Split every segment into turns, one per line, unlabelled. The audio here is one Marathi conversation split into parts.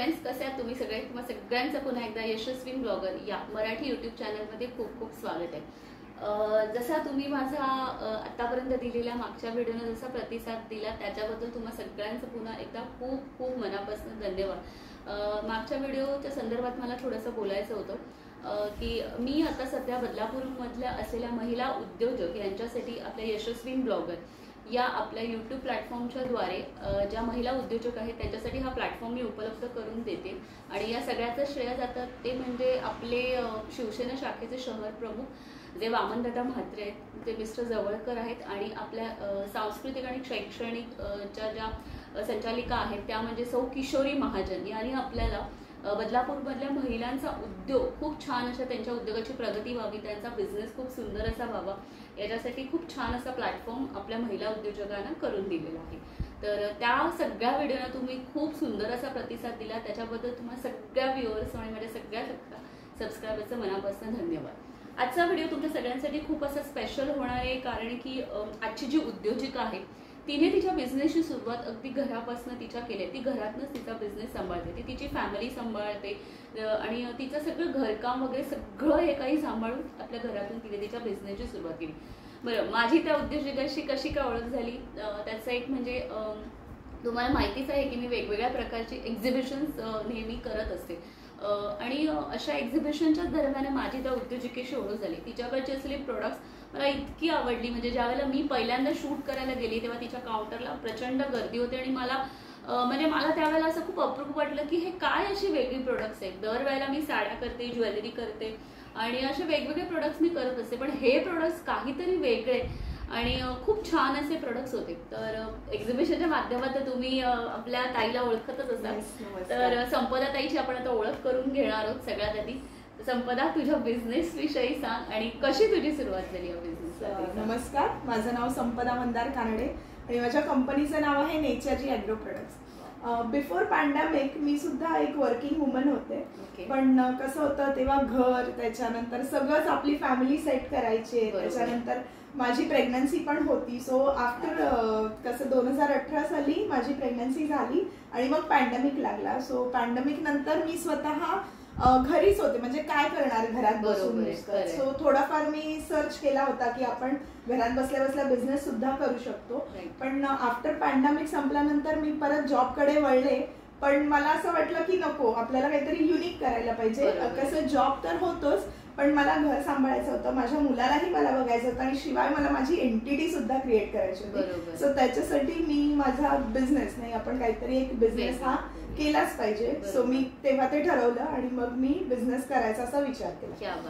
फ्रेंड्स, कसे आहात तुम्ही सगळे? तुम्हा सगळ्यांचं पुन्हा एकदा यशस्वी ब्लॉगर या मराठी यूट्यूब चॅनलमध्ये खूप खूप स्वागत आहे. जसा तुम्ही माझा आतापर्यंत दिलेल्या मागच्या व्हिडिओने जसा प्रतिसाद दिला त्याच्याबद्दल तुम्हा सगळ्यांचं पुन्हा एकदा खूप खूप मनापासून धन्यवाद. मागच्या व्हिडिओच्या संदर्भात मला थोडंसं बोलायचं होतं की मी आता सध्या बदलापूरमधल्या असलेल्या महिला उद्योजक यांच्यासाठी आपल्या यशस्वी ब्लॉगर या आपल्या यूट्यूब प्लॅटफॉर्मच्या द्वारे ज्या महिला उद्योजक आहेत त्यांच्यासाठी हा प्लॅटफॉर्म मी उपलब्ध करून देते. आणि या सगळ्याचं श्रेय जातं ते म्हणजे आपले शिवसेना शाखेचे शहर प्रमुख जे वामनदादा म्हात्रे आहेत, ते मिस्टर जवळकर आहेत. आणि आपल्या सांस्कृतिक आणि शैक्षणिक ज्या संचालिका आहेत त्या म्हणजे सौ किशोरी महाजन यांनी आपल्याला बदलापूरमधल्या महिलांचा उद्योग खूप छान अशा त्यांच्या उद्योगाची प्रगती व्हावी, त्यांचा बिझनेस खूप सुंदर असा व्हावा याच्यासाठी खूप छान असा प्लॅटफॉर्म आपल्या महिला उद्योजकांना करून दिलेला आहे. तर त्या सगळ्या व्हिडिओला तुम्ही खूप सुंदर असा प्रतिसाद दिला, त्याच्याबद्दल तुम्हाला सगळ्या व्ह्युअर्स आणि माझ्या सगळ्या सबस्क्रायबरचं मनापासून धन्यवाद. आजचा व्हिडिओ तुमच्या सगळ्यांसाठी खूप असा स्पेशल होणार आहे, कारण की आजची जी उद्योजिका आहे तिने तिच्या बिझनेसची सुरुवात अगदी घरापासून तिच्या केली. ती घरातनंच तिचा बिझनेस सांभाळते, ती तिची फॅमिली सांभाळते आणि तिचं सगळं घरकाम वगैरे सगळं हे काही सांभाळून आपल्या घरातून तिने तिच्या बिझनेसची सुरुवात केली. बरं, माझी त्या उद्योजकाशी कशी काय ओळख झाली त्याचं एक म्हणजे तुम्हाला माहितीच आहे की मी वेगवेगळ्या प्रकारची एक्झिबिशन्स नेहमी करत असते आणि अशा एक्झिबिशनच्या दरम्यान माझी त्या उद्योजिकेशी ओळख झाली. तिच्याकडची असलेली प्रोडक्ट्स मला इतकी आवडली, म्हणजे ज्यावेळेला मी पहिल्यांदा शूट करायला गेली तेव्हा तिच्या काउंटरला प्रचंड गर्दी होती आणि मला त्यावेळेला असं खूप अप्रूप वाटलं की हे काय अशी वेगळी प्रोडक्ट्स आहेत. दरवेळेला मी साड्या करते, ज्वेलरी करते आणि असे वेगवेगळे प्रोडक्ट्स मी करत असते, पण हे प्रोडक्ट्स काहीतरी वेगळे आणि खूप छान असे प्रोडक्ट्स होते. तर एक्झिबिशनच्या माध्यमातून तुम्ही आपल्या ताईला ओळखतच असाल, तर संपदा ताईची आपण आता ओळख करून घेणार आहोत. सगळ्यात आधी संपदा, तुझ्या बिझनेस विषयी सांग आणि कशी तुझी सुरुवात झाली या बिझनेस.
नमस्कार, माझं नाव संपदा मंदार कानडे आणि माझ्या कंपनीचं नाव आहे नेचरजी ॲग्रो प्रोडक्ट्स. बिफोर पॅन्डेमिक मी सुद्धा एक वर्किंग वुमन होते, पण कसं होतं तेव्हा घर, त्याच्यानंतर सगळंच आपली फॅमिली सेट करायची, त्याच्यानंतर माझी प्रेग्नन्सी पण होती. सो आफ्टर कसं 2018 साली माझी प्रेग्नन्सी झाली आणि मग पॅन्डेमिक लागला. सो पॅन्डेमिक नंतर मी स्वतः घरीच होते, म्हणजे काय करणार घरात बसून. सो थोडाफार मी सर्च केला होता की आपण घरात बसल्या बसल्या बिझनेस सुद्धा करू शकतो. पण आफ्टर पॅन्डेमिक संपल्यानंतर मी परत जॉबकडे वळले, पण मला असं वाटलं की नको, आपल्याला काहीतरी युनिक करायला पाहिजे. कसं जॉब तर होतोच, पण मला घर सांभाळायचं होतं, माझ्या मुलालाही मला बघायचं होतं आणि शिवाय मला माझी एंटिटी सुद्धा क्रिएट करायची होती. सो त्याच्यासाठी मी माझा बिझनेस नाही, आपण काहीतरी एक बिझनेस हा केलाच पाहिजे. सो मी तेव्हा ते ठरवलं आणि मग मी बिझनेस करायचा असा विचार केला.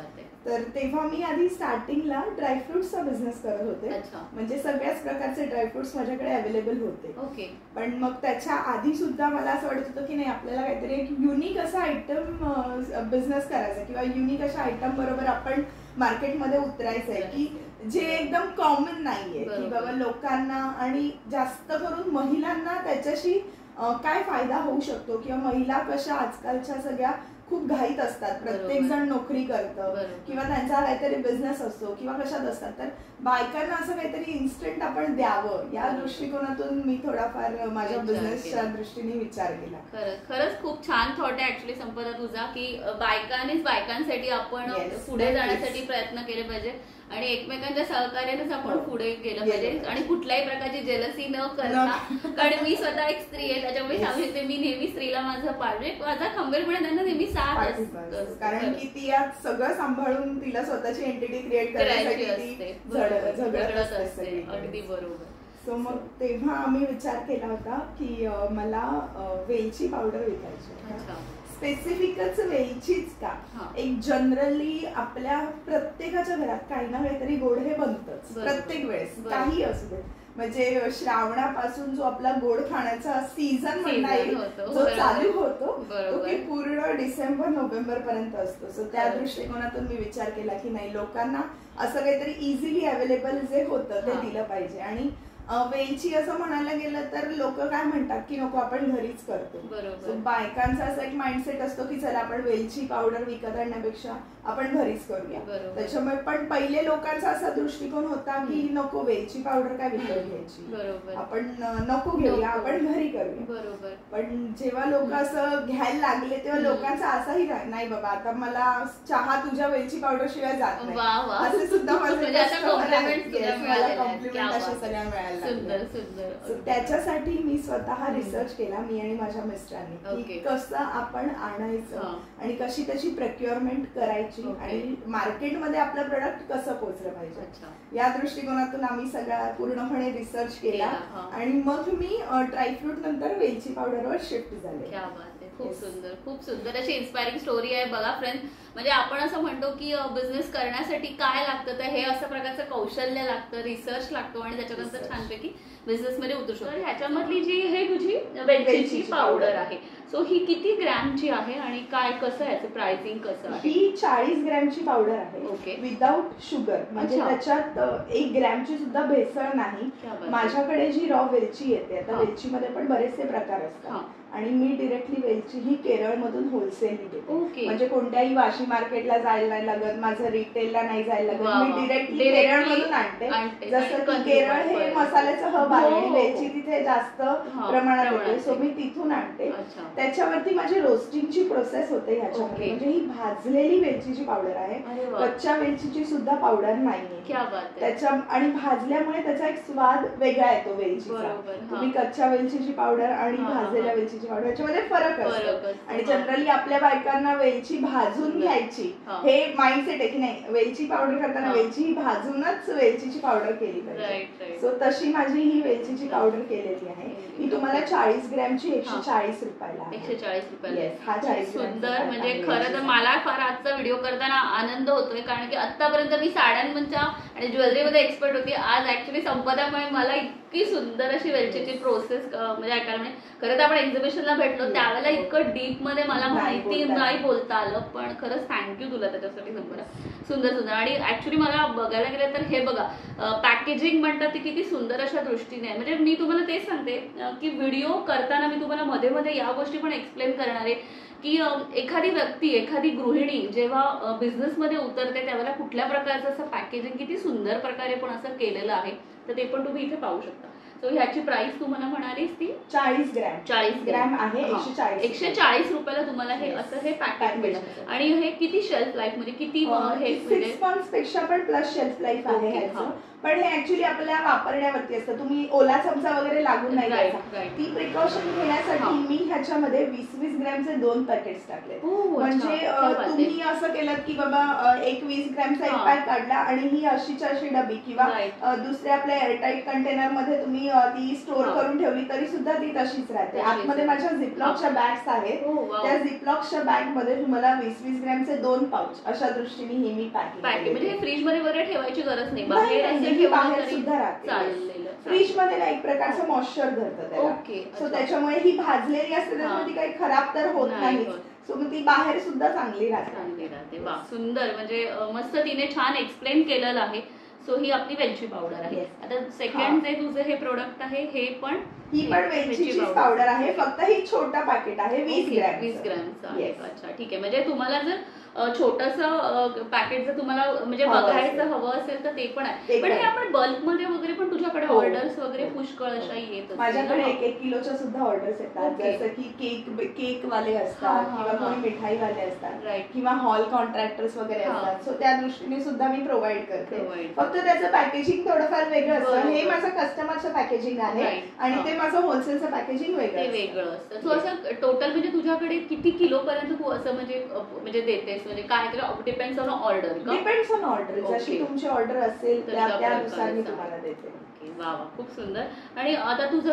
तर तेव्हा मी आधी स्टार्टिंगला ड्रायफ्रुट्सचा बिझनेस करत होते, म्हणजे सगळ्याच प्रकारचे ड्रायफ्रुट्स माझ्याकडे अवेलेबल होते. पण मग त्याच्या आधी सुद्धा मला असं वाटत होतं की नाही, आपल्याला काहीतरी एक युनिक असा आयटम बिझनेस करायचा किंवा युनिक अशा आयटम बरोबर आपण मार्केटमध्ये उतरायचंय की जे एकदम कॉमन नाहीये, की बाबा लोकांना आणि जास्त करून महिलांना त्याच्याशी काय फायदा होऊ शकतो, किंवा महिला कशा आजकालच्या सगळ्या खूप घाईत असतात, प्रत्येक जण नोकरी करतं किंवा त्यांचा काहीतरी बिझनेस असतो किंवा कशात असतात, तर बायकांना असं काहीतरी इन्स्टंट आपण द्यावं या दृष्टिकोनातून मी थोडाफार माझ्या बिझनेसच्या दृष्टीने विचार केला.
खरंच खूप छान थॉट आहे ऍक्च्युली संपदा तुझा, की बायकांसाठी आपण पुढे जाण्यासाठी प्रयत्न केले पाहिजे आणि एकमेकांच्या सहकार्यानेच आपण पुढे गेलं पाहिजे आणि कुठल्याही प्रकारची जेलसी न करता. कारण मी स्वतः एक स्त्री आहे, त्याच्यामुळे सांगू शकते मी नेहमी स्त्रीला माझा खंबीरपणे त्यांना नेहमी साथ असतो,
कारण की ती आज सगळं सांभाळून तिला स्वतःची एंटिटी क्रिएट करायसाठी झगडत असते.
अगदी बरोबर.
सो मग तेव्हा आम्ही विचार केला होता की मला वेलची पावडर विकायची. स्पेसिफिकच वेलचीच का, एक जनरली आपल्या प्रत्येकाच्या घरात काही ना काहीतरी गोड हे बनतच प्रत्येक वेळेस, काही असू दे. म्हणजे श्रावणापासून जो आपला गोड खाण्याचा सीझन म्हणता येईल जो चालू होतो तो की पूर्ण डिसेंबर नोव्हेंबर पर्यंत असतो. सो त्या दृष्टिकोनातून मी विचार केला की नाही, लोकांना असं काहीतरी इझिली अवेलेबल जे होतं ते दिलं पाहिजे. आणि वेलची असं म्हणायला गेलं तर लोक काय म्हणतात की नको आपण घरीच करतो.
बरोबर.
बायकांचा असा एक माइंडसेट असतो की चला आपण वेलची पावडर विकत आणण्यापेक्षा आपण घरीच करूया. त्याच्यामुळे पण पहिले लोकांचा असा दृष्टिकोन होता की नको वेलची पावडर काय विकत घ्यायची, आपण नको घेऊया, आपण घरी करूया.
बरोबर.
पण जेव्हा लोक असं घ्यायला लागले तेव्हा लोकांचा असाही नाही बाबा आता मला चहा तुझ्या वेलची पावडर शिवाय जात नाही, असे सुद्धा कॉम्प्लिमेंट अशा सगळ्या मिळाल्या. त्याच्यासाठी मी स्वतः रिसर्च केला, मी आणि माझ्या मिस्टरांनी, की कसं आपण आणायचं आणि कशी त्याची प्रोक्युअरमेंट करायची आणि मार्केटमध्ये आपलं प्रोडक्ट कसं पोहोचलं पाहिजे या दृष्टिकोनातून आम्ही सगळा पूर्णपणे रिसर्च केला आणि मग मी ड्रायफ्रूट नंतर वेलची पावडरवर शिफ्ट झाले.
खूप सुंदर, खूप सुंदर अशी इन्स्पायरिंग स्टोरी आहे. बघा फ्रेंड्स, म्हणजे आपण असं म्हणतो की बिझनेस करण्यासाठी काय लागतं, तर हे असं प्रकारचं कौशल्य लागतं, रिसर्च लागतो आणि त्याच्यानंतर छानपैकी बिझनेस मध्ये उतरू शकतो. ह्याच्यामधली जी हे तुझी वेलचीची पावडर आहे, सो ही किती ग्रॅमची आहे आणि काय कसं याचं प्राइसिंग कसं आहे?
ही 40 ग्रॅमची पावडर आहे.
ओके.
विदाउट शुगर, म्हणजे त्याच्यात 1 ग्रॅमची सुद्धा भेसळ नाही. माझ्याकडे जी रॉ वेलची येते, आता वेलचीमध्ये पण बरेचसे प्रकार असतात आणि मी डिरेक्टली वेलची ही केरळमधून होलसेलनी देते. म्हणजे कोणत्याही वाशी मार्केटला जायला नाही लागत, माझं रिटेलला नाही जायला लागत, मी डिरेक्टली केरळमधून आणते. जसं की केरळ हे मसाल्याचं हब आहे आणि वेलची तिथे जास्त प्रमाणात येते, सो मी तिथून आणते. त्याच्यावरती माझी रोस्टिंगची प्रोसेस होते ह्याच्यामध्ये. म्हणजे ही भाजलेली वेलचीची पावडर आहे, कच्च्या वेलचीची सुद्धा पावडर नाहीये त्याच्या, आणि भाजल्यामुळे त्याचा एक स्वाद वेगळा येतो वेलचीचा. तुम्ही कच्च्या वेलचीची पावडर आणि भाजलेल्या वेलचीची पावडर याच्यामध्ये फरक असतो. आणि जनरली आपल्या बायकांना वेलची भाजून घ्यायची हे माइंडसेट आहे की नाही, वेलची पावडर करताना वेलची ही भाजूनच वेलचीची पावडर केली पाहिजे. सो तशी माझी ही वेलचीची पावडर केलेली आहे. ही तुम्हाला 40 ग्रॅमची 140 रुपयाला.
140 रुपयाला. सुंदर. म्हणजे खरं तर मला फार आजचा व्हिडिओ करताना आनंद होतोय, कारण की आतापर्यंत मी साड्यांच्या आणि ज्वेलरीमध्ये एक्सपर्ट होती. आज ऍक्च्युली संपदामुळे मला इतकी सुंदर अशी वेलचीची प्रोसेस म्हणजे ऐकायला म्हणजे खरं तर आपण एक्झिबिशनला भेटलो त्यावेळेला इतकं डीप मध्ये मला माहिती नाही बोलता आलं, पण खरंच थँक्यू तुला त्याच्यासाठी संपदा. सुंदर सुंदर. आणि ऍक्च्युली मला बघायला गेलं तर हे बघा पॅकेजिंग म्हणतात ती किती सुंदर अशा दृष्टीने आहे. म्हणजे मी तुम्हाला तेच सांगते की व्हिडिओ करताना मी तुम्हाला मध्ये मध्ये या गोष्टी पण एक्सप्लेन करणार आहे की एखादी व्यक्ती, एखादी गृहिणी जेव्हा बिझनेसमध्ये उतरते त्यावेळेला कुठल्या प्रकारचं असं पॅकेजिंग किती सुंदर प्रकारे पण असं केलेलं आहे, तर ते पण तुम्ही इथे पाहू शकता. सो ह्याची प्राइस तुम्हाला म्हणालीस ती
40 ग्रॅम.
40
ग्रॅम आहे. 140
रुपयाला तुम्हाला हे असं हे पॅकेट मिळतं. आणि हे किती शेल्फ लाईफ म्हणजे किती हे
6 मंथ्स पेक्षा पण प्लस शेल्फ लाईफ आहे ह्याचं. पण हे ऍक्च्युली आपल्या वापरण्यावरती असतं. तुम्ही ओला चमचा वगैरे लागून नाही द्यायचा. ती प्रिकॉशन घेण्यासाठी मी ह्याच्यामध्ये 20-20 ग्रॅमचे 2 पॅकेट्स टाकले. म्हणजे तुम्ही असं केलं की बाबा एक 20 ग्रॅमचा एक पॅक काढला आणि ही अशीच्या अशी डबी किंवा दुसऱ्या आपल्या एअरटाईट कंटेनर मध्ये तुम्ही ती स्टोर करून ठेवली तरी सुद्धा ती तशीच राहते. आतमध्ये माझ्या झिपलॉकच्या बॅग्स आहेत, त्या झिपलॉकच्या बॅग मध्ये तुम्हाला 20-20 ग्रॅमचे 2 पाउच अशा दृष्टीने ही मी पॅकिंग. म्हणजे
फ्रीज मध्ये वगैरे ठेवायची गरज नाही,
बाहेर सुद्धा राहते. फ्रीज मध्ये ना एक प्रकारचं मॉइश्चर धरतं त्याला, सो त्याच्यामुळे ही भाजलेली असते त्याच्यामध्ये काही खराब तर होत नाही, सो मग ती बाहेर सुद्धा चांगली राहते.
वा सुंदर. म्हणजे मस्त तिने छान एक्सप्लेन केलेलं आहे. सो ही आपली वेलची पावडर आहे. आता सेकंड जे तुझं हे प्रोडक्ट आहे हे पण
ही पण वेलचीची पावडर आहे, फक्त ही छोटा पॅकेट आहे 20
ग्रॅमचं. अच्छा ठीक आहे. म्हणजे तुम्हाला जर छोटस पॅकेट जर तुम्हाला म्हणजे बघायचं हवं असेल तर ते पण आहे. पण हे आपण बल्क मध्ये वगैरे पण तुझ्याकडे ऑर्डर्स वगैरे पुष्कळ अशा येत
माझ्याकडे 1-1 किलोच्या सुद्धा ऑर्डर्स येतात. जसं की केक वाले असतात किंवा कोणी मिठाई वाले असतात किंवा हॉल कॉन्ट्रॅक्टर्स वगैरे असतात, सो त्या दृष्टीने सुद्धा मी प्रोव्हाइड करते. फक्त त्याचं पॅकेजिंग थोडंफार वेगळं असतं. हे माझं कस्टमरचं पॅकेजिंग आहे आणि ते माझं होलसेलचं पॅकेजिंग वेगळं
असतं. तू असं टोटल म्हणजे तुझ्याकडे किती किलो पर्यंत तू असं म्हणजे देतेस, म्हणजे काय depends on order?
Depends on order. जशी तुमची ऑर्डर असेल त्यानुसार मी तुम्हाला देते.
वा खूप सुंदर. आणि आता तुझं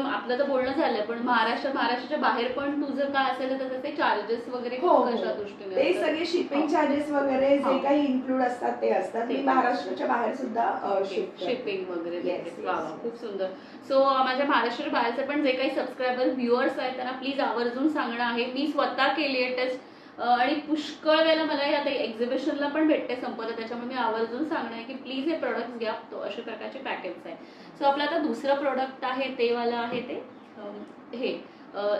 आपलं तर बोलणं झालं, पण महाराष्ट्राच्या बाहेर पण तुझं काय असेल तर त्याचे चार्जेस वगैरे कशा दृष्टीने?
ते सगळे शिपिंग चार्जेस वगैरे जे काही इन्क्लूड असतात ते असतात. मी महाराष्ट्राच्या बाहेर सुद्धा
शिपिंग वगैरे देते. वा खूप सुंदर. सो माझ्या महाराष्ट्राच्या बाहेरचे पण जे काही सबस्क्रायबर व्ह्युअर्स आहेत त्यांना प्लीज आवर्जून सांगणं आहे, मी स्वतः केली आहे टेस्ट आणि पुष्कळ वेळेला मला हे आता एक्झिबिशनला पण भेटते संपदा, त्याच्यामुळे मी आवर्जून सांगणार आहे की प्लीज हे प्रोडक्ट्स घ्या. तो अशा प्रकारचे पॅकेट्स आहे. सो आपलं आता दुसरं प्रोडक्ट आहे ते वाला आहे ते हे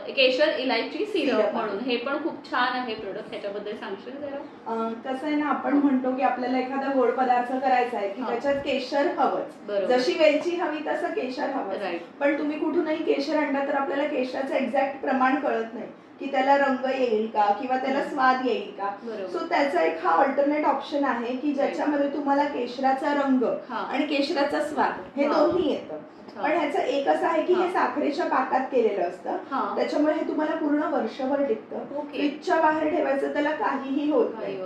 केशर इलायची सिरप म्हणून. हे पण खूप छान आहे प्रोडक्ट. ह्याच्याबद्दल सांगशील जरा?
कसं आहे ना, आपण म्हणतो की आपल्याला एखादा गोड पदार्थ करायचा आहे की त्याच्यात केशर हवंच, जशी वेलची हवी तसं केशर हवं. पण तुम्ही कुठूनही केशर आणला तर आपल्याला केशराचं एक्झॅक्ट प्रमाण कळत नाही की त्याला रंग येईल का किंवा त्याला स्वाद येईल का. सो त्याचा एक हा ऑल्टरनेट ऑप्शन आहे की ज्याच्यामध्ये तुम्हाला केशराचा रंग आणि केशराचा स्वाद हे दोन्ही येतं. पण ह्याचं एक असं आहे की हे साखरेच्या पाकात केलेलं असतं, त्याच्यामुळे हे तुम्हाला पूर्ण वर्षभर टिकतं. फ्रीजच्या बाहेर ठेवायचं त्याला काहीही होत नाही.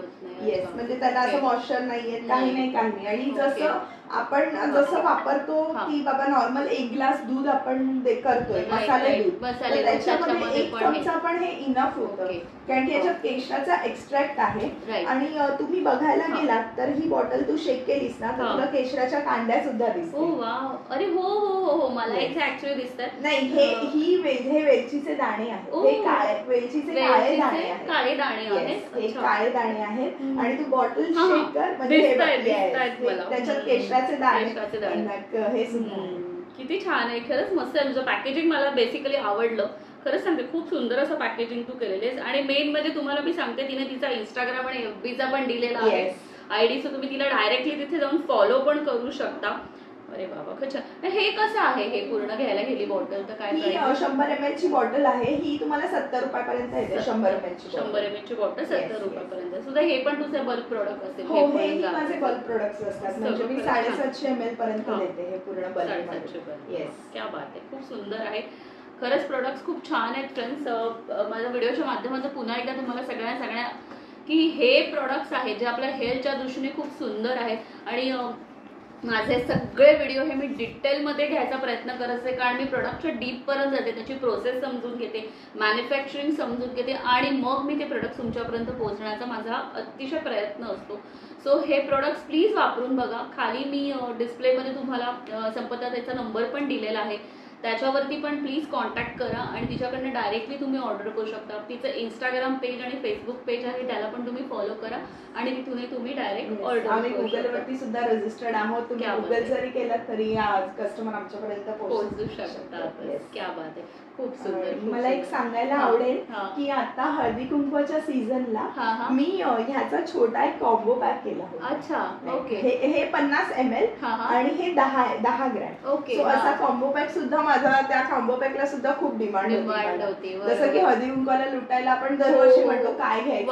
येस, म्हणजे त्याला असं मॉइश्चर नाहीये, काही नाही. आणि जसं आपण जसं वापरतो की बाबा नॉर्मल 1 ग्लास दूध आपण करतोय मसाले दूध, त्याच्यामध्ये 1 चमचा पण हे इनफ होतं, कारण की याच्यात केशराचा एक्स्ट्रॅक्ट आहे. आणि तुम्ही बघायला गेलात तर ही बॉटल तू शेक केलीस ना तर तुला केशराच्या कांड्या सुद्धा दिसतील.
अरे हो, मला इथे ऍक्च्युअली दिसतात.
नाही, हे वेलचीचे दाणे आहेत, हे वेलचीचे काळे दाणे आहेत. हे काळे दाणे आहेत. आणि तू बॉटल शेक कर म्हणजे त्याच्यात केशराचे दाणे हे सुद्धा.
किती छान आहे, खरंच मस्त आहे. तुझं पॅकेजिंग मला बेसिकली आवडलं. खरंच सांगते, खूप सुंदर असं पॅकेजिंग तू केलेलं आहेस. आणि मेन म्हणजे तुम्हाला मी सांगते, तिने तिचा इंस्टाग्राम आणि FB चा पण दिलेला आहे आयडी. सो तुम्ही तिला डायरेक्टली तिथे जाऊन फॉलो पण करू शकता. अरे बाबा खरंच. हे कसं आहे, हे पूर्ण घ्यायला गेली बॉटल तर काय?
100 ml ची बॉटल आहे ही, तुम्हाला 70 रुपयापर्यंत येते. 100
ml ची बॉटल 70 रुपयापर्यंत सुद्धा. हे पण तुझे बल्क प्रोडक्ट असेल?
हो, हे माझे बल्क प्रोडक्ट्स असतात. म्हणजे मी 750 ml पर्यंत देते हे पूर्ण बल्क.
येस, क्या बात आहे, खूप सुंदर आहे. खरंच प्रोडक्ट्स खूप छान आहेत फ्रेंड्स. माझ्या व्हिडिओच्या माध्यमातून पुन्हा एकदा तुम्हाला सगळ्या की हे प्रोडक्ट्स आहेत जे आपल्या हेल्थच्या दृष्टीने खूप सुंदर आहेत. आणि माझे सगळे व्हिडिओ हे मी डिटेलमध्ये घ्यायचा प्रयत्न करत असते, कारण मी प्रोडक्टच्या डीप पर्यंत जाते, त्याची प्रोसेस समजून घेते, मॅन्युफॅक्चरिंग समजून घेते आणि मग मी ते प्रोडक्ट तुमच्यापर्यंत पोहोचण्याचा माझा अतिशय प्रयत्न असतो. सो हे प्रोडक्ट्स प्लीज वापरून बघा. खाली मी डिस्प्लेमध्ये तुम्हाला संपदा त्याचा नंबर पण दिलेला आहे, त्याच्यावरती पण प्लीज कॉन्टॅक्ट करा आणि तिच्याकडनं डायरेक्टली तुम्ही ऑर्डर करू शकता. तिचं इंस्टाग्राम पेज आणि फेसबुक पेज आहे, त्याला पण तुम्ही फॉलो करा आणि तिथूनही तुम्ही डायरेक्ट ऑर्डर.
आम्ही गुगलवरती सुद्धा रजिस्टर्ड आहोत. तुम्ही गुगल जरी केलं तरी कस्टमर आमच्यापर्यंत पोहोचू शकतात.
क्या बात आहे, खूप सुंदर.
मला एक सांगायला आवडेल की आता हळदी कुंकवाच्या सीझनला मी ह्याचा छोटा एक कॉम्बो पॅक केला होता.
अच्छा, ओके.
हे 50 ml आणि हे 10 ग्रॅम. ओके. असा कॉम्बो पॅक सुद्धा माझा, त्या कॉम्बो पॅकला सुद्धा खूप डिमांड होती. जसं की हळदी कुंकवाला लुटायला आपण दरवर्षी म्हणतो काय घ्यायचं,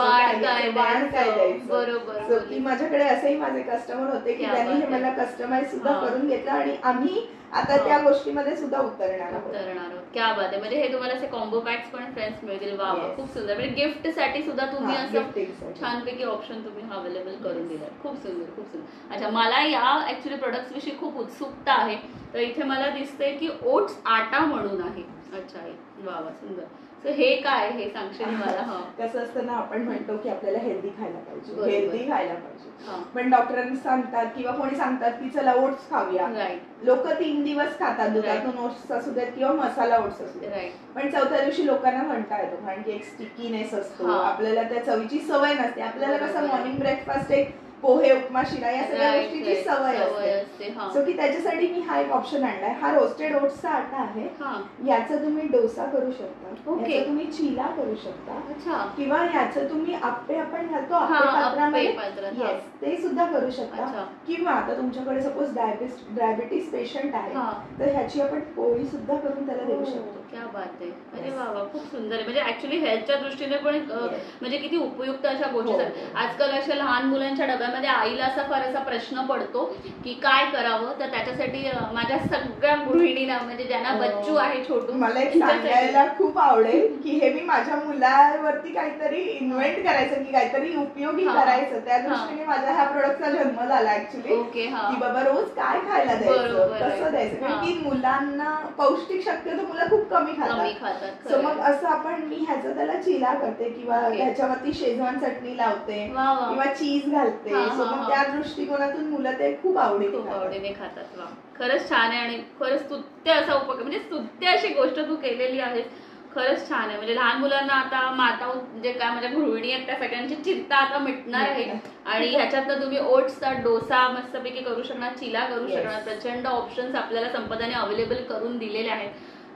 वाण काय द्यायचं. बरोबर. की माझ्याकडे असेही माझे कस्टमर होते की त्यांनी हे मला कस्टमाइज सुद्धा करून घेतलं आणि आम्ही आता त्या गोष्टीमध्ये सुद्धा उतरणार आहोत.
क्या बात आहे. म्हणजे हे तुम्हाला असे कॉम्बो पॅक्स पण फ्रेंड्स मिळतील. वा, खूप सुंदर. म्हणजे गिफ्ट साठी सुद्धा तुम्ही असं छानपैकी ऑप्शन तुम्ही अवेलेबल करून दिला. खूप सुंदर, खूप सुंदर. अच्छा, मला या ऍक्च्युली प्रोडक्ट्स विषयी खूप उत्सुकता आहे. तर इथे मला दिसतंय की ओट्स आटा म्हणून आहे. अच्छा, वा वा, सुंदर. हे काय, हे सांगशील मला?
कसं असतं ना, आपण म्हणतो की आपल्याला हेल्दी खायला पाहिजे, पण डॉक्टरांनी सांगतात किंवा कोणी सांगतात की चला ओट्स खाऊया. लोक 3 दिवस खातात, दुधातून ओट्स असू देत किंवा मसाला ओट्स असू देत, पण चौथ्या दिवशी लोकांना म्हणता येतो, कारण की एक स्टिकीनेस असतो, आपल्याला त्या चवीची सवय नसते. आपल्याला कसं मॉर्निंग ब्रेकफास्ट एक पोहे, उपमा, शिरा या सगळ्या गोष्टीची सवय असते. सो की त्याच्यासाठी मी हा एक ऑप्शन आणलाय. हा रोस्टेड ओट्सचा आटा आहे. याचा तुम्ही डोसा करू शकता, याचा तुम्ही चिला करू शकता, किंवा याचं तुम्ही आप्पे आपण घालतो आप्पे ते सुद्धा करू शकता. किंवा आता तुमच्याकडे सपोज डायबिटीस पेशंट आहे तर ह्याची आपण पोळी सुद्धा करून त्याला देऊ शकतो.
क्या बात आहे. अरे वा, खूप सुंदर आहे. म्हणजे ऍक्च्युली हेल्थच्या दृष्टीने पण म्हणजे किती उपयुक्त अशा गोष्टी. आजकाल अशा लहान मुलांच्या डब्यामध्ये आईला असा फार असा प्रश्न पडतो की काय करावं, तर त्याच्यासाठी माझ्या सगळ्या गृहिणींना, म्हणजे ज्यांना बच्चू आहे छोटू,
मला एक सांगायला खूप आवडेल की हे मी माझ्या मुलावरती काहीतरी इन्व्हेंट करायचं की काहीतरी उपयोगी करायचं, त्या दृष्टीने माझ्या ह्या प्रोडक्टचा जन्म झाला ऍक्च्युली. की बाबा रोज काय खायला द्यायचं, कसं द्यायचं, कारण की मुलांना पौष्टिक शक्यतो मुलं खूप कमी खातात. सो मग असं आपण, मी ह्याचा त्याला चिला करते किंवा ह्याच्यावरती शेजवान चटणी लावते किंवा चीज घालते. सो मग त्या दृष्टिकोनातून मुलं ते खूप आवडीने खातात.
खरंच छान आहे आणि खरंच स्तुत्य असा म्हणजे स्तुत्य अशी गोष्ट तू केलेली आहेस. खरंच छान आहे. म्हणजे लहान मुलांना आता माता जे काय माझ्या गृहिणी आहेत त्या सगळ्यांची चिंता आता मिटणार आहे. आणि ह्याच्यातनं तुम्ही ओट्सचा डोसा मस्तपैकी करू शकणार, चिला करू शकणार. प्रचंड ऑप्शन्स आपल्याला संपदाने अवेलेबल करून दिलेले आहेत.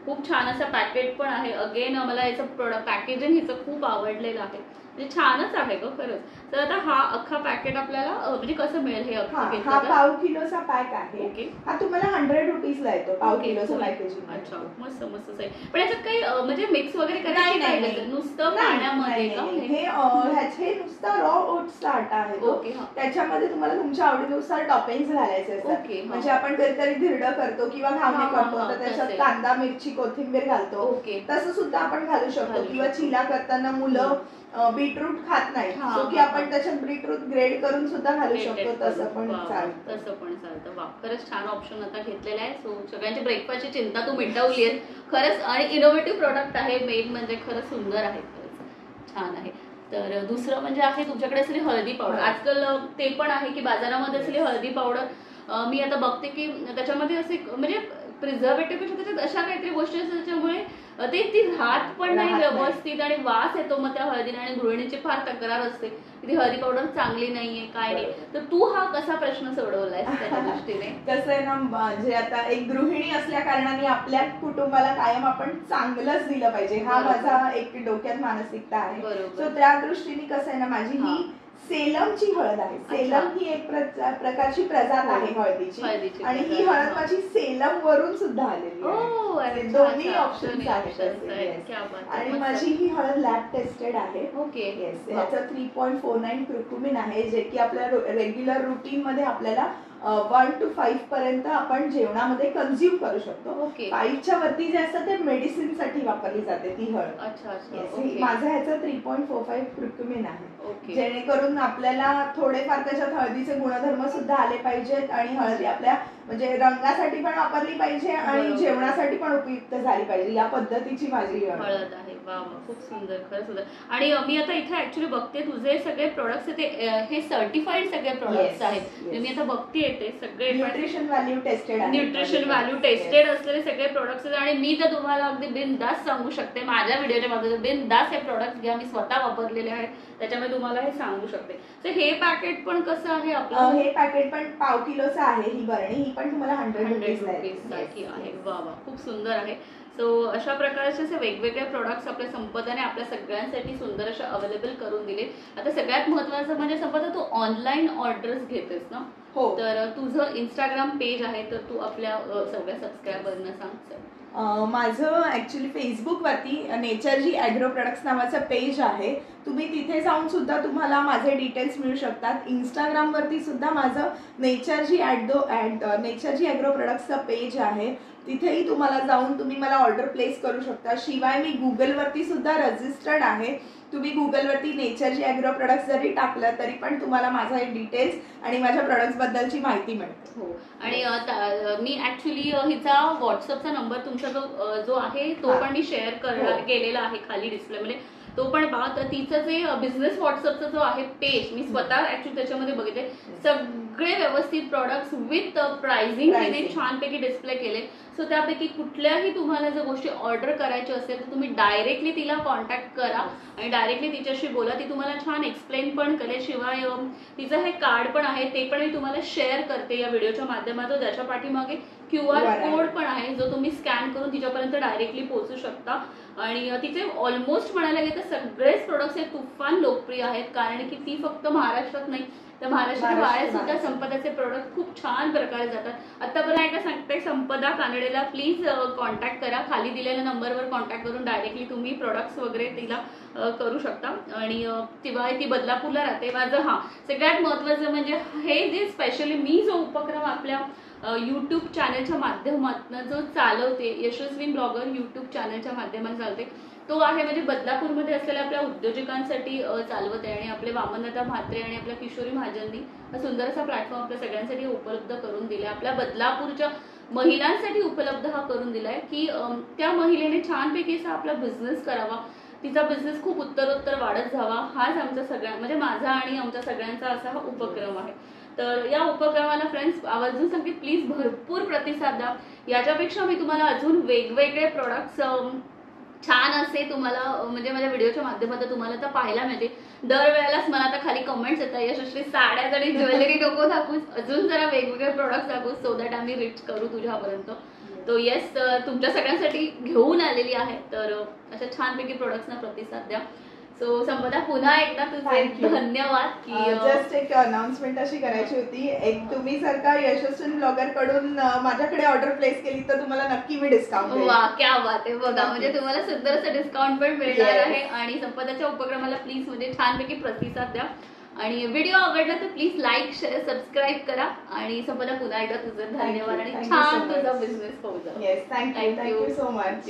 खूप छान असं पॅकेट पण आहे. अगेन मला याचं प्रोडक्ट पॅकेजिंग हिचं खूप आवडलेलं आहे. म्हणजे छानच आहे ग खरंच. तर आता हा अख्खा पॅकेट आपल्याला म्हणजे कसं मिळेल हे
हा पाव किलोचा पॅक आहे. ओके. हा तुम्हाला 100 रुपीजला येतो पाव किलोचा पॅकेजिंग.
अच्छा मस्त मस्त आहे. पण याच्यात काही म्हणजे मिक्स वगैरे करायचं नाही, नुसतं पाण्यामध्ये का
हे नुसतं रॉ ओट्सचा आटा आहे. ओके. त्याच्यामध्ये तुम्हाला तुमच्या आवडीनुसार टॉपिंग्स घालायचे असतात. म्हणजे आपण कधीतरी धिरडं करतो किंवा घावणे करतो तर त्याच्यात कांदा मिरची कोथिंबीर घालतो. तसं सुद्धा आपण घालू शकतो. किंवा चिला करताना मुलं बीटरूट खात नाही, सो की आपण त्याच्यात बीटरूट ग्रेड करून सुद्धा घालू शकतो. तसं पण
चालतं. वा, खरंच छान ऑप्शन आता घेतलेला आहे. सो सगळ्यांची ब्रेकफास्टची चिंता तू मिटवली आहे खरंच. आणि इनोव्हेटिव्ह प्रोडक्ट आहे. मेन म्हणजे खरंच सुंदर आहे, खरंच छान आहे. तर दुसरं म्हणजे आहे तुमच्याकडे असलेली हळदी पावडर. आजकाल ते पण आहे की बाजारामध्ये असलेली हळदी पावडर मी आता बघते की त्याच्यामध्ये असे म्हणजे प्रिझर्वेटिव्ह पेक्षा त्याच्यात अशा काहीतरी गोष्टी असतात त्याच्यामुळे ती राहत पण नाही व्यवस्थित आणि वास येतो मग त्या हळदीने. आणि गृहिणीची फार तक्रार असते की ती हळदी पावडर चांगली नाहीये काय नाही. तर तू हा कसा प्रश्न सोडवलाय त्या दृष्टीने?
कसं आहे ना, म्हणजे आता एक गृहिणी असल्या कारणाने आपल्या कुटुंबाला कायम आपण चांगलंच दिलं पाहिजे हा माझा एक डोक्यात मानसिकता आहे. सो त्या दृष्टीने कसं आहे ना, माझी ही सेलमची हळद आहे. सेलम ही एक प्रकारची प्रजात आहे हळदीची आणि ही हळद माझी सेलम वरून सुद्धा आलेली आहे. दोन्ही ऑप्शन्स आहेत. आणि माझी ही हळद लॅब टेस्टेड आहे. ओके. याचं 3.49 क्रुक्युमिन आहे जे की आपल्या रेग्युलर रुटीन मध्ये आपल्याला 1 to 5 पर्यंत आपण जेवणामध्ये कन्झ्युम करू शकतो. 5च्या वरती जे असतं ते मेडिसिन साठी वापरली जाते ती हळद. माझं ह्याचं 3.45 क्रुक्युमिन आहे. जेणेकरून आपल्याला थोडेफार त्याच्यात हळदीचे गुणधर्म सुद्धा आले पाहिजेत आणि हळदी आपल्या म्हणजे रंगासाठी पण वापरली पाहिजे आणि जेवणासाठी पण उपयुक्त झाली पाहिजे. या पद्धतीची माझी
हळद आहे. वा वा, खूप सुंदर, खरंच सुंदर. आणि मी आता इथे ऍक्च्युली बघते तुझे सगळे प्रोडक्ट्स हे सर्टिफाईड सगळे प्रोडक्ट्स आहेत. मी आता बघते ते सगळे
न्यूट्रिशन व्हॅल्यू
टेस्टेड असलेले सगळे प्रोडक्ट्स आहेत. आणि मी तर तुम्हाला अगदी बिनधास्त सांगू शकते माझ्या व्हिडिओच्या माध्यमातून बिनधास्त हे प्रोडक्ट्स घ्या. मी स्वतः वापरलेले आहेत त्याच्यामुळे तुम्हाला हे सांगू शकते. तर हे पॅकेट पण कसं आहे आपलं?
हे पॅकेट पण पाव किलोचं आहे. ही बरणी ही पण तुम्हाला 100
रुपीजसाठी आहे. वा वा, खूप सुंदर आहे. सो अशा प्रकारचे असे वेगवेगळे प्रोडक्ट्स आपल्या संपदाने आपल्या सगळ्यांसाठी सुंदर असे अवेलेबल करून दिले. आता सगळ्यात महत्वाचं म्हणजे संपदा तू ऑनलाईन ऑर्डर्स घेतेस ना?
हो.
तर तुझं इंस्टाग्राम पेज आहे तर तू आपल्या सगळ्या सबस्क्रायबरना सांग.
माझं ऍक्च्युली फेसबुक वरती नेचरजी ॲग्रो प्रोडक्ट्स नावाचं पेज आहे. तुम्ही तिथे जाऊन सुद्धा तुम्हाला माझे डिटेल्स मिळू शकतात. इंस्टाग्राम वरती सुद्धा माझं नेचरजी ॲग्रो प्रोडक्ट्सचं पेज आहे. तिथेही तुम्हाला जाऊन तुम्ही मला ऑर्डर प्लेस करू शकता. शिवाय मी गुगल वरती सुद्धा रजिस्टर्ड आहे. तुम्ही गुगल वरती नेचरजी ॲग्रो प्रोडक्ट्स जरी टाकलं तरी पण तुम्हाला माझा डिटेल्स आणि माझ्या प्रोडक्ट्स बद्दलची माहिती मिळते.
हो. आणि मी ऍक्च्युली हिचा व्हॉट्सअपचा नंबर तुमचा जो आहे तो पण मी शेअर केलेला आहे खाली डिस्प्लेमध्ये. तो पण पहा. तर तिचं जे बिझनेस व्हॉट्सअपचा जो आहे पेज मी स्वतः ऍक्च्युली त्याच्यामध्ये बघितले. सगळे व्यवस्थित प्रोडक्ट्स विथ प्राइसिंग तिने छानपैकी डिस्प्ले केले. सो त्यापैकी कुठल्याही तुम्हाला जर गोष्टी ऑर्डर करायची असेल तर तुम्ही डायरेक्टली तिला कॉन्टॅक्ट करा आणि डायरेक्टली तिच्याशी बोला. ती तुम्हाला छान एक्सप्लेन पण करेल. शिवाय तिचं हे कार्ड पण आहे ते पण मी तुम्हाला शेअर करते या व्हिडिओच्या माध्यमातून. ज्याच्या पाठीमागे QR कोड पण आहे जो तुम्ही स्कॅन करून तिच्यापर्यंत डायरेक्टली पोहोचू शकता. आणि तिचे ऑलमोस्ट म्हणायला गेलं तर सगळेच प्रोडक्ट्स हे तुफान लोकप्रिय आहेत. कारण की ती फक्त महाराष्ट्रात नाही तर महाराष्ट्राच्या बाहेर सुद्धा संपदाचे प्रोडक्ट खूप छान प्रकारे जातात. आतापर्यंत एकदा सांगते संपदा कानडेला प्लीज कॉन्टॅक्ट करा. खाली दिलेल्या नंबरवर कॉन्टॅक्ट करून डायरेक्टली तुम्ही प्रोडक्ट्स वगैरे तिला करू शकता. आणि शिवाय ती बदलापूरला राहते. माझं सगळ्यात महत्वाचं म्हणजे हे जे स्पेशली मी जो उपक्रम आपल्या यूट्यूब चॅनलच्या माध्यमातून जो चालवते यशस्वी ब्लॉगर यूट्यूब चॅनलच्या माध्यमातून चालते तो आहे म्हणजे बदलापूरमध्ये असलेल्या आपल्या उद्योजकांसाठी चालवत आहे. आणि आपले वामनदादा म्हात्रे आणि आपल्या किशोरी महाजननी हा सुंदर असा प्लॅटफॉर्म आपल्या सगळ्यांसाठी उपलब्ध करून दिलाय. आपल्या बदलापूरच्या महिलांसाठी उपलब्ध हा करून दिलाय की त्या महिलेने छानपैकी असा आपला बिझनेस करावा. तिचा बिझनेस खूप उत्तरोत्तर वाढत जावा. हाच आमचा सगळ्या म्हणजे माझा आणि आमच्या सगळ्यांचा असा हा उपक्रम आहे. तर या उपक्रमाला फ्रेंड्स आवर्जून सांगते प्लीज भरपूर प्रतिसाद द्या. याच्यापेक्षा मी तुम्हाला अजून वेगवेगळे प्रोडक्ट्स छान असे तुम्हाला म्हणजे माझ्या व्हिडिओच्या माध्यमातून तुम्हाला तर पाहायला मिळते. दरवेळेलाच मला आता खाली कमेंट्स येतात, यशस्वी साड्याच आणि ज्वेलरी नको दाखवूस, अजून जरा वेगवेगळे प्रोडक्ट्स दाखवूस सो दॅट आम्ही रीच करू तुझ्यापर्यंत. तो येस तुमच्या सगळ्यांसाठी घेऊन आलेली आहे. तर अशा छानपैकी प्रोडक्ट्सना प्रतिसाद द्या. सो संपदा पुन्हा एकदा तुझे धन्यवाद. की
जस्ट एक अनाउन्समेंट अशी करायची होती, एक तुम्ही जर का यशस्वी ब्लॉगर कडून माझ्याकडे ऑर्डर प्लेस केली तर तुम्हाला नक्की मी डिस्काउंट देईन.
वा क्या बात आहे. बघा म्हणजे तुम्हाला सुंदर असं डिस्काउंट पण मिळणार आहे. आणि संपदाच्या उपक्रमाला प्लीज म्हणजे छानपैकी प्रतिसाद द्या. आणि व्हिडिओ आवडला तर प्लीज लाईक शेअर सबस्क्राईब करा. आणि संपदा पुन्हा एकदा तुझं धन्यवाद आणि छान तुझा बिझनेस होऊ द्या.
Yes thank you so much.